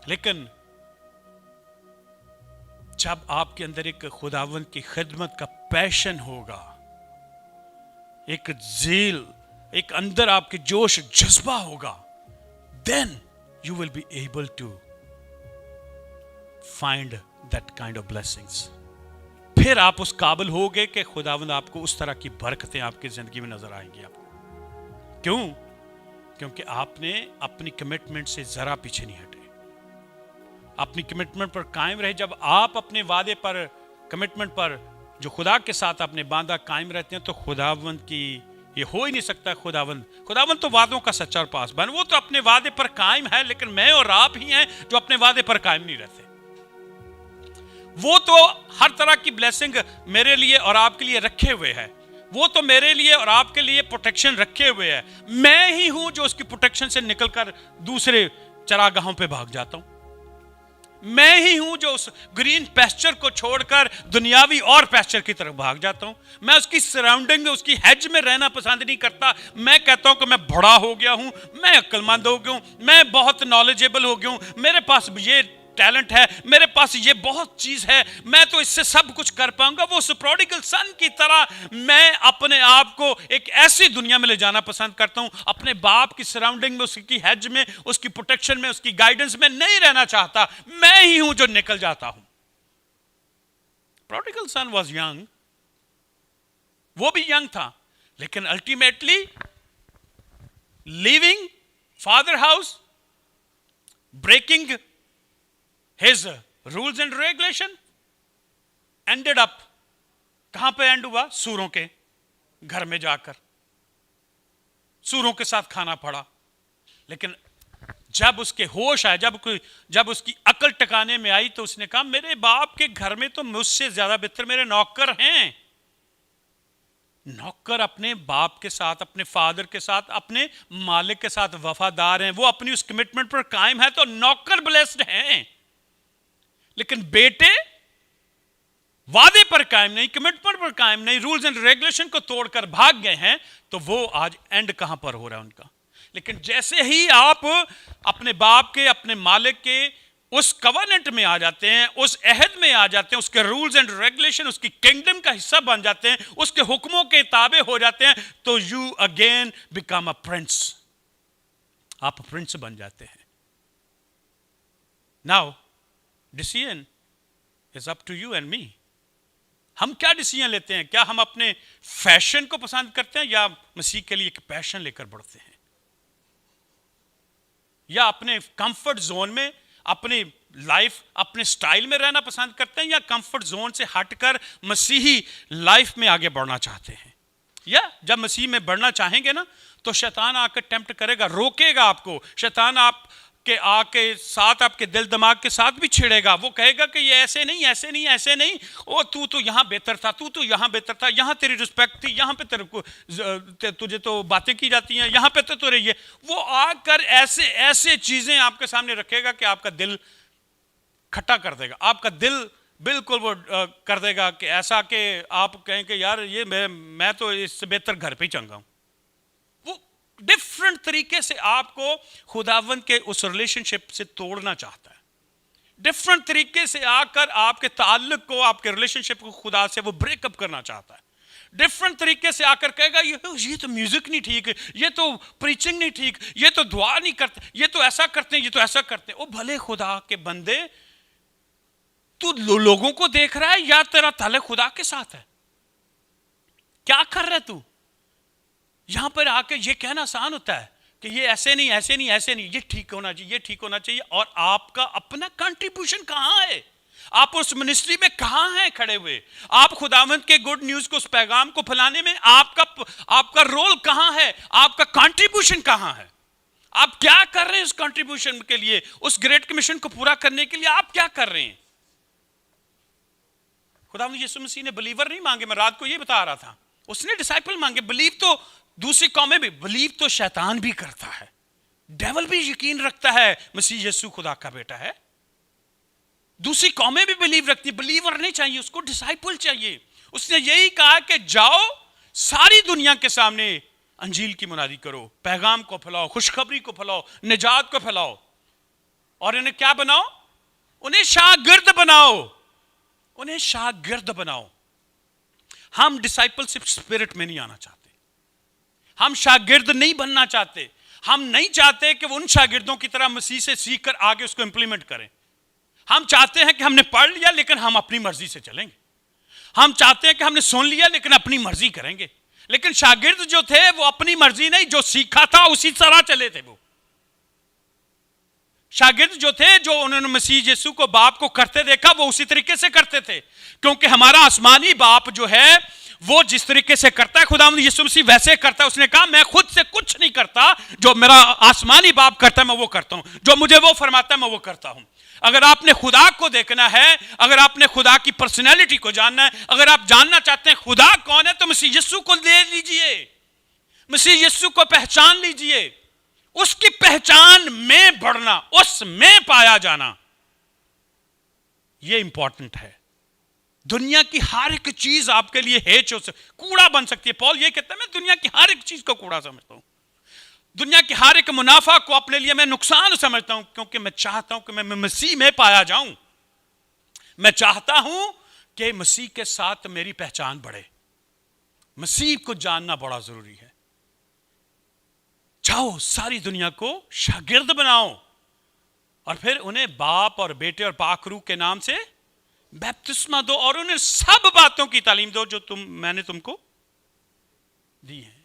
लेकिन जब आपके अंदर एक खुदावंद की खिदमत का पैशन होगा, एक ज़ील, एक अंदर आपके जोश जज्बा होगा, then you will be able to find that kind of blessings। फिर आप उस काबिल होगे कि खुदावंद आपको उस तरह की बरकतें आपकी जिंदगी में नजर आएंगी। आपको क्यों? क्योंकि आपने अपनी कमिटमेंट से जरा पीछे नहीं हटे, अपनी कमिटमेंट पर कायम रहे। जब आप अपने वादे पर, कमिटमेंट पर जो खुदा के साथ आपने बांधा कायम रहते हैं, तो खुदावंद की ये हो ही नहीं सकता। खुदावंद तो वादों का सच्चा और पासबान, वो तो अपने वादे पर कायम है, लेकिन मैं और आप ही हैं जो अपने वादे पर कायम नहीं रहते। वो तो हर तरह की ब्लेसिंग मेरे लिए और आपके लिए रखे हुए है, वो तो मेरे लिए और आपके लिए प्रोटेक्शन रखे हुए है। मैं ही हूं जो उसकी प्रोटेक्शन से निकलकर दूसरे चरागाहों पे भाग जाता हूं। मैं ही हूं जो उस ग्रीन पैस्चर को छोड़कर दुनियावी और पैस्चर की तरफ भाग जाता हूं। मैं उसकी सराउंडिंग में, उसकी हेज में रहना पसंद नहीं करता। मैं कहता हूं कि मैं बड़ा हो गया हूं, मैं अक्लमंद हो गया हूं, मैं बहुत नॉलेजेबल हो गया हूं, मेरे पास ये टैलेंट है, मेरे पास ये बहुत चीज है, मैं तो इससे सब कुछ कर पाऊंगा। वो उस प्रोडिगल सन की तरह मैं अपने आप को एक ऐसी दुनिया में ले जाना पसंद करता हूं, अपने बाप की सराउंडिंग में, उसकी हेज में, उसकी प्रोटेक्शन में, उसकी गाइडेंस में नहीं रहना चाहता। मैं ही हूं जो निकल जाता हूं। प्रोडिगल सन वाज यंग, वो भी यंग था, लेकिन ultimately leaving father house, breaking his rules and regulation, ended up कहां पे एंड हुआ? सूरों के घर में जाकर सूरों के साथ खाना पड़ा। लेकिन जब उसके होश आए, जब उसकी अकल टकाने में आई, तो उसने कहा मेरे बाप के घर में तो मुझसे ज्यादा बेहतर मेरे नौकर हैं। नौकर अपने बाप के साथ, अपने फादर के साथ, अपने मालिक के साथ वफादार हैं, वो अपनी उस कमिटमेंट पर कायम है, तो नौकर ब्लेस्ड हैं। लेकिन बेटे वादे पर कायम नहीं, कमिटमेंट पर कायम नहीं, रूल्स एंड रेगुलेशन को तोड़कर भाग गए हैं, तो वो आज एंड कहां पर हो रहा है उनका। लेकिन जैसे ही आप अपने बाप के, अपने मालिक के उस कवनेंट में आ जाते हैं, उस अहद में आ जाते हैं, उसके रूल्स एंड रेगुलेशन, उसकी किंगडम का हिस्सा बन जाते हैं, उसके हुक्मों के ताबे हो जाते हैं, तो you again become a prince. आप प्रिंस बन जाते हैं। Now decision is up to you and me. हम क्या डिसीजन लेते हैं? क्या हम अपने फैशन को पसंद करते हैं, या मसीह के लिए एक पैशन लेकर बढ़ते हैं, या अपने कंफर्ट जोन में, अपनी लाइफ, अपने स्टाइल में रहना पसंद करते हैं, या कंफर्ट जोन से हटकर मसीही लाइफ में आगे बढ़ना चाहते हैं? या जब मसीह में बढ़ना चाहेंगे ना, तो शैतान आकर टेम्प्ट करेगा, रोकेगा आपको। शैतान आप के आके साथ, आपके दिल दिमाग के साथ भी छिड़ेगा। वो कहेगा कि ये ऐसे नहीं, ऐसे नहीं, ऐसे नहीं, ओ तू तो यहाँ बेहतर था, तू तो यहाँ बेहतर था, यहाँ तेरी रिस्पेक्ट थी, यहाँ पे तेरे को तुझे तो बातें की जाती हैं, यहाँ पे तो तुझे ये। वो आकर ऐसे ऐसे चीजें आपके सामने रखेगा कि आपका दिल खट्टा कर देगा, आपका दिल बिल्कुल वो कर देगा कि ऐसा कि आप कहें कि यार ये मैं तो इससे बेहतर घर पे ही चंगा हूं। डिफरेंट तरीके से आपको खुदावंद के उस रिलेशनशिप से तोड़ना चाहता है। डिफरेंट तरीके से आकर आपके ताल्लुक को, आपके रिलेशनशिप को खुदा से वो ब्रेकअप करना चाहता है। डिफरेंट तरीके से आकर कहेगा ये तो म्यूजिक नहीं ठीक, ये तो प्रीचिंग नहीं ठीक, ये तो दुआ नहीं करते, ये तो ऐसा करते हैं, ये तो ऐसा करते हैं। ओ भले खुदा के बंदे, तू लोगों को देख रहा है या तेरा ताल्लुक खुदा के साथ है? क्या कर रहा है तू? यहां पर आके ये कहना आसान होता है कि ये ऐसे नहीं, ऐसे नहीं, ऐसे नहीं, ये ठीक होना चाहिए, ये ठीक होना चाहिए। और आपका अपना कंट्रीब्यूशन कहां है? आप उस मिनिस्ट्री में कहां हैं खड़े हुए? आप खुदावंद के गुड न्यूज को, उस पैगाम को फैलाने में आपका रोल कहां है? आपका कंट्रीब्यूशन कहां है? आप क्या कर रहे हैं उस कंट्रीब्यूशन के लिए? उस ग्रेट कमीशन को पूरा करने के लिए आप क्या कर रहे हैं? खुदावंद यीशु मसीह ने बिलीवर नहीं मांगे, मैं रात को ये बता रहा था, उसने डिसाइपल मांगे। बिलीव तो दूसरी कौमें भी, बिलीव तो शैतान भी करता है, डेविल भी यकीन रखता है मसीह यीशु खुदा का बेटा है। दूसरी कौमें भी बिलीव रखती है। बिलीवर नहीं चाहिए, उसको डिसाइपल चाहिए। उसने यही कहा कि जाओ सारी दुनिया के सामने अंजील की मुनादी करो, पैगाम को फैलाओ, खुशखबरी को फैलाओ, निजात को फैलाओ, और इन्हें क्या बनाओ? उन्हें शागिर्द बनाओ, उन्हें शागिर्द बनाओ। हम डिसाइपलशिप स्पिरिट में नहीं आना चाहते, हम शागिर्द नहीं बनना चाहते। हम नहीं चाहते कि वो उन शागिर्दों की तरह मसीह से सीख कर आगे उसको इंप्लीमेंट करें। हम चाहते हैं कि हमने पढ़ लिया लेकिन हम अपनी मर्जी से चलेंगे। हम चाहते हैं कि हमने सुन लिया लेकिन अपनी मर्जी करेंगे। लेकिन शागिर्द जो थे वो अपनी मर्जी नहीं, जो सीखा था उसी तरह चले थे। वो शागिर्द जो थे, जो उन्होंने मसीह यीशु को बाप को करते देखा, वो उसी तरीके से करते थे, क्योंकि हमारा आसमानी बाप जो है वो जिस तरीके से करता है, खुदावंद यीशु मसीह वैसे करता है। उसने कहा मैं खुद से कुछ नहीं करता, जो मेरा आसमानी बाप करता है मैं वो करता हूं, जो मुझे वो फरमाता है मैं वो करता हूं। अगर आपने खुदा को देखना है, अगर आपने खुदा की पर्सनैलिटी को जानना है, अगर आप जानना चाहते हैं खुदा कौन है, तो मसीह यीशु को ले लीजिए, मसीह यीशु को पहचान लीजिए। उसकी पहचान में बढ़ना, उसमें पाया जाना, यह इंपॉर्टेंट है। दुनिया की हर एक चीज आपके लिए हेच हो सकती, कूड़ा बन सकती है। पॉल ये कहता है मैं दुनिया की हर एक चीज को कूड़ा समझता हूं, दुनिया की हर एक मुनाफा को अपने लिए मैं नुकसान समझता हूं, क्योंकि मैं चाहता हूं कि मैं मसीह में पाया जाऊं। मैं चाहता हूं कि मसीह के साथ मेरी पहचान बढ़े। मसीह को जानना बड़ा जरूरी है। जाओ सारी दुनिया को शागिर्द बनाओ और फिर उन्हें बाप और बेटे और पाक रूह के नाम से बपतिस्मा दो और उन्हें सब बातों की तालीम दो जो मैंने तुमको दी है।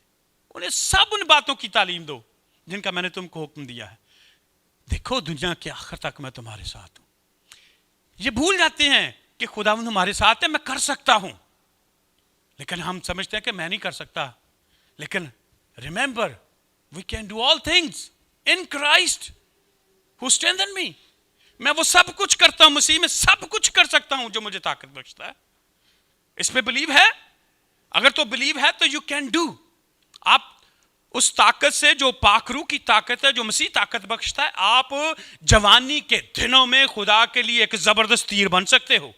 उन्हें सब उन बातों की तालीम दो जिनका मैंने तुमको हुक्म दिया है। देखो दुनिया के आखिर तक मैं तुम्हारे साथ हूं। ये भूल जाते हैं कि खुदावंद हमारे साथ है, मैं कर सकता हूं, लेकिन हम समझते हैं कि मैं नहीं कर सकता। लेकिन remember we can do all things in Christ who strengthen me. मैं वो सब कुछ करता हूं, मसीह में सब कुछ कर सकता हूं जो मुझे ताकत बख्शता है। इस पे बिलीव है? अगर तो बिलीव है तो यू कैन डू। आप उस ताकत से, जो पाखरू की ताकत है, जो मसीह ताकत बख्शता है, आप जवानी के दिनों में खुदा के लिए एक जबरदस्त तीर बन सकते हो।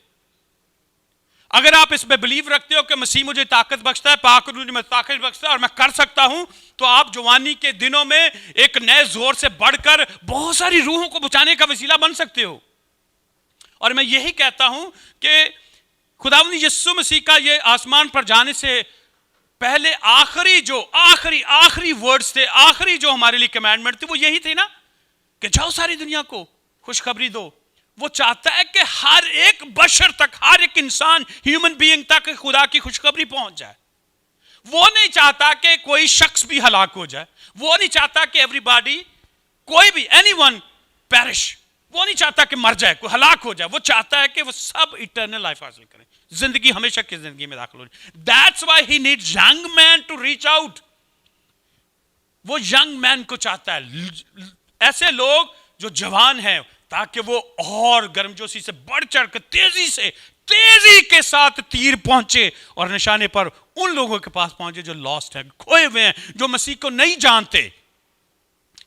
अगर आप इस पे बिलीव रखते हो कि मसीह मुझे ताकत बख्शता है, पाखरू मुझे ताकत बख्शता है और मैं कर सकता हूं, तो आप जवानी के दिनों में एक नए जोर से बढ़कर बहुत सारी रूहों को बचाने का वसीला बन सकते हो। और मैं यही कहता हूं कि खुदावंद यीशु मसीह का ये आसमान पर जाने से पहले आखिरी वर्ड्स थे, आखिरी जो हमारे लिए कमांडमेंट थी वो यही थी ना कि जाओ सारी दुनिया को खुशखबरी दो। वो चाहता है कि हर एक बशर तक, हर एक इंसान, ह्यूमन बीइंग तक खुदा की खुशखबरी पहुंच जाए। वो नहीं चाहता कि कोई शख्स भी हलाक हो जाए, वो नहीं चाहता कि एवरीबॉडी, कोई भी, एनीवन पेरिश। वो नहीं चाहता कि मर जाए, कोई हलाक हो जाए। वो चाहता है कि वो सब इटर्नल लाइफ हासिल करें, जिंदगी हमेशा की जिंदगी में दाखिल हो जाए। That's why he needs young man to reach out. वो यंग मैन को चाहता है, ऐसे लोग जो जवान हैं, ताकि वो और गर्मजोशी से बढ़ चढ़ कर तेजी के साथ तीर पहुंचे और निशाने पर उन लोगों के पास पहुंचे जो लॉस्ट है, खोए हुए हैं, जो मसीह को नहीं जानते,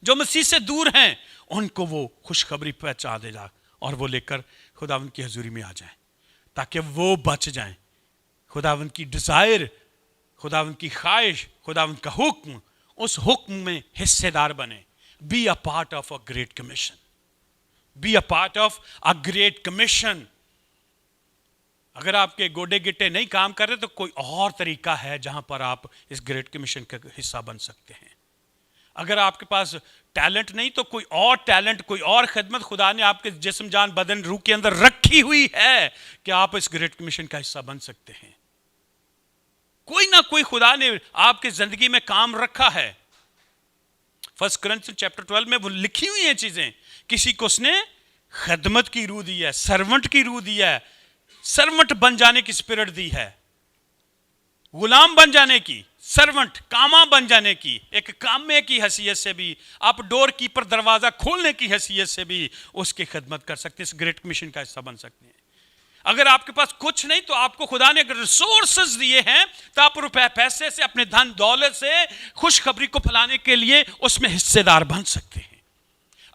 जो मसीह से दूर हैं। उनको वो खुशखबरी पहुंचा देगा और वो लेकर खुदावंद की हजूरी में आ जाए, ताकि वो बच जाएं। खुदावंद की डिजायर, खुदावंद की ख्वाहिश, खुदावंद का हुक्म, उस हुक्म में हिस्सेदार बने। B a part of a great commission, B a part of a great commission. अगर आपके गोडे गिट्टे नहीं काम कर रहे तो कोई और तरीका है जहां पर आप इस ग्रेट कमीशन का हिस्सा बन सकते हैं। अगर आपके पास टैलेंट नहीं तो कोई और टैलेंट, कोई और खिदमत खुदा ने आपके जिस्म जान बदन रूह के अंदर रखी हुई है कि आप इस ग्रेट कमीशन का हिस्सा बन सकते हैं। कोई ना कोई खुदा ने आपकी जिंदगी में काम रखा है। 1 कोरिन्थियंस चैप्टर 12 में वो लिखी हुई हैं चीजें। किसी को उसने खिदमत की रूह दी है, सर्वेंट की रूह दी है, सर्वेंट बन जाने की स्पिरिट दी है, गुलाम बन जाने की, सर्वेंट कामा बन जाने की, एक कामे की हैसियत से भी, आप डोर कीपर दरवाजा खोलने की हैसियत से भी उसकी खिदमत कर सकते हैं, इस ग्रेट कमीशन का हिस्सा बन सकते हैं। अगर आपके पास कुछ नहीं तो आपको खुदा ने अगर रिसोर्सेज दिए हैं तो आप रुपए पैसे से, अपने धन दौलत से खुशखबरी को फैलाने के लिए उसमें हिस्सेदार बन सकते हैं।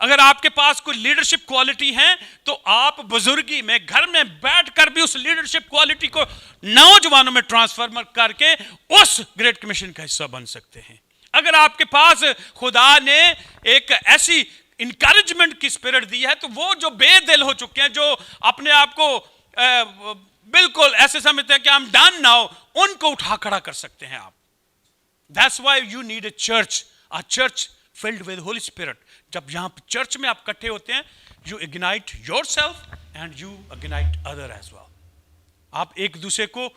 अगर आपके पास कोई लीडरशिप क्वालिटी है तो आप बुजुर्गी में घर में बैठकर भी उस लीडरशिप क्वालिटी को नौजवानों में ट्रांसफर करके उस ग्रेट कमीशन का हिस्सा बन सकते हैं। अगर आपके पास खुदा ने एक ऐसी इंकरेजमेंट की स्पिरिट दी है तो वो जो बेदिल हो चुके हैं, जो अपने आप को बिल्कुल ऐसे समझते हैं कि हम डन नाउ, उनको उठा खड़ा कर सकते हैं आप। That's why you need a church filled with holy spirit. जब यहां चर्च में आप इकट्ठे होते हैं, you ignite yourself and you ignite other as well. आप एक दूसरे को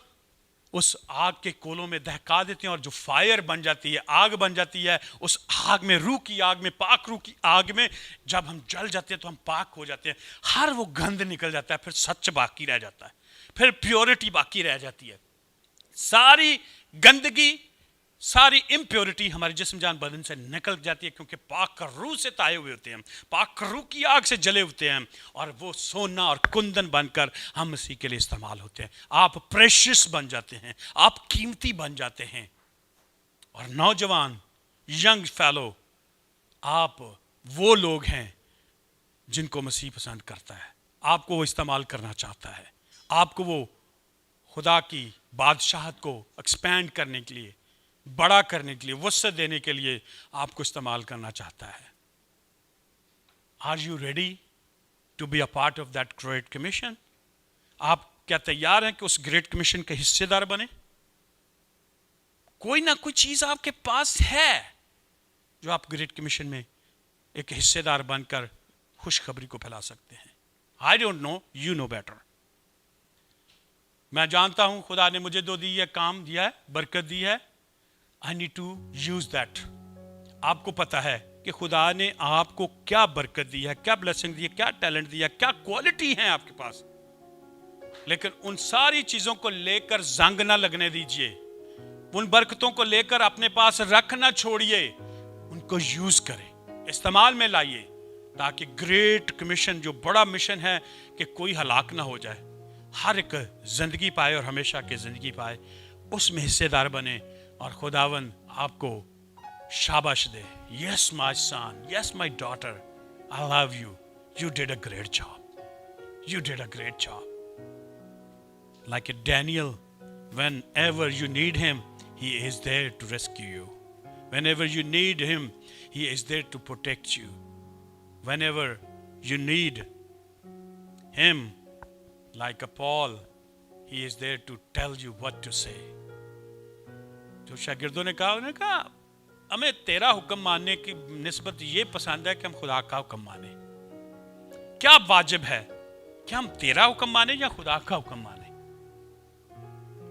उस आग के कोलों में दहका देते हैं और जो फायर बन जाती है, आग बन जाती है, उस आग में, रूह की आग में, पाक रूह की आग में जब हम जल जाते हैं तो हम पाक हो जाते हैं। हर वो गंध निकल जाता है, फिर सच बाकी रह जाता है, फिर प्योरिटी बाकी रह जाती है। सारी गंदगी, सारी इम्प्योरिटी हमारे जिस्म जान बदन से निकल जाती है, क्योंकि पाक रूह से ताए हुए होते हैं हम, पाक रूह की आग से जले होते हैं, और वो सोना और कुंदन बनकर हम मसीह के लिए इस्तेमाल होते हैं। आप प्रेशियस बन जाते हैं, आप कीमती बन जाते हैं। और नौजवान, यंग फेलो, आप वो लोग हैं जिनको मसीह पसंद करता है, आपको वो इस्तेमाल करना चाहता है, आपको वो खुदा की बादशाहत को एक्सपैंड करने के लिए, बड़ा करने के लिए, वसअत देने के लिए आपको इस्तेमाल करना चाहता है। Are you ready to be a part of that great commission? आप क्या तैयार हैं कि उस ग्रेट कमीशन के हिस्सेदार बने? कोई ना कोई चीज आपके पास है जो आप ग्रेट कमीशन में एक हिस्सेदार बनकर खुशखबरी को फैला सकते हैं। I don't know, you know better. मैं जानता हूं खुदा ने मुझे दी है, काम दिया है, बरकत दी है। I need to use that. आपको पता है कि खुदा ने आपको क्या बरकत दी है, क्या ब्लेसिंग दी है, क्या टैलेंट दिया, क्या क्वालिटी है आपके पास। लेकिन उन सारी चीजों को लेकर जंग ना लगने दीजिए, उन बरकतों को लेकर अपने पास रखना छोड़िए, उनको यूज करें, इस्तेमाल में लाइए, ताकि ग्रेट कमीशन, जो बड़ा मिशन है कि कोई हलाक ना हो जाए, हर एक जिंदगी पाए और हमेशा की जिंदगी पाए, उसमें हिस्सेदार बने और खुदावन आपको शाबाश दे। Yes my son, yes my daughter, I love you, you did a great job, you did a great job. Like Daniel, whenever you need him, he is there to rescue you. Whenever you need him, he is there to protect you. Whenever you need him, like a Paul, he is there to tell you what to say. जो शागिर्दों ने कहा, उन्होंने कहा हमें तेरा हुक्म मानने की निस्बत ये पसंद है कि हम खुदा का हुक्म माने। क्या वाजिब है कि हम तेरा हुक्म माने या खुदा का हुक्म माने?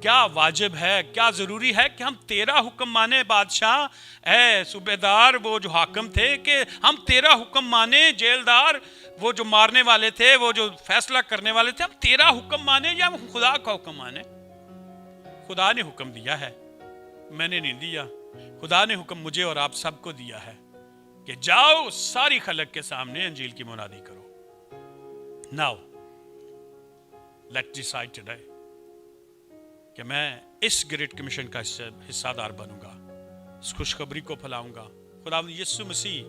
क्या वाजिब है, क्या जरूरी है कि हम तेरा हुक्म माने बादशाह, ऐ सूबेदार, वो जो हाकिम थे, कि हम तेरा हुक्म माने, जेलदार, वो जो मारने वाले थे, वो जो फैसला करने वाले थे, हम तेरा हुक्म माने या हम खुदा का हुक्म माने? खुदा ने हुक्म दिया है, मैंने नहीं दिया। खुदा ने हुक्म मुझे और आप सबको दिया है कि जाओ सारी खलक के सामने अंजील की मुनादी करो। नाउ लेट्स डिसाइड टुडे कि मैं इस ग्रेट कमीशन का हिस्सादार बनूंगा, इस खुशखबरी को फैलाऊंगा। खुदा यीशु मसीह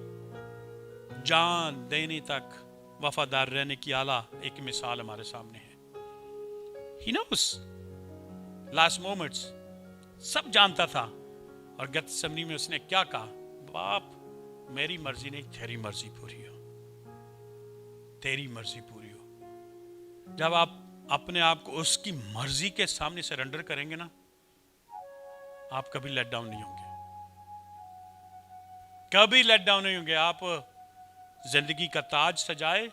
जान देने तक वफादार रहने की आला एक मिसाल हमारे सामने है। He knows लास्ट मोमेंट्स सब जानता था, और गतसमनी में उसने क्या कहा? बाप, मेरी मर्जी नहीं, तेरी मर्जी पूरी हो, तेरी मर्जी पूरी हो। जब आप अपने आप को उसकी मर्जी के सामने सरेंडर करेंगे ना, आप कभी लेट डाउन नहीं होंगे, कभी लेट डाउन नहीं होंगे। आप जिंदगी का ताज सजाए,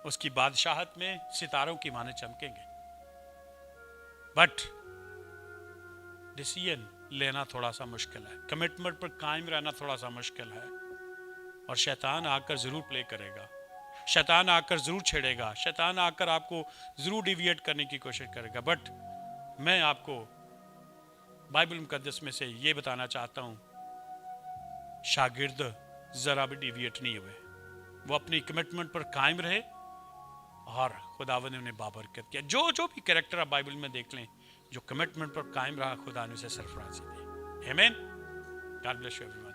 उसकी बादशाहत में सितारों की माने चमकेंगे। बट डिसीजन लेना थोड़ा सा मुश्किल है, कमिटमेंट पर कायम रहना थोड़ा सा मुश्किल है, और शैतान आकर जरूर प्ले करेगा, शैतान आकर जरूर छेड़ेगा, शैतान आकर आपको जरूर डिविएट करने की कोशिश करेगा। बट मैं आपको बाइबल मुकद्दस में से ये बताना चाहता हूँ, शागिर्द जरा भी डिविएट नहीं हुए, वो अपनी कमिटमेंट पर कायम रहे, और खुदावन ने उन्हें बाबरकत किया। जो जो भी कैरेक्टर आप बाइबल में देख लें, जो कमिटमेंट पर कायम रहा, खुदा ने उसे सरफराजी दी। आमीन। God bless you everyone.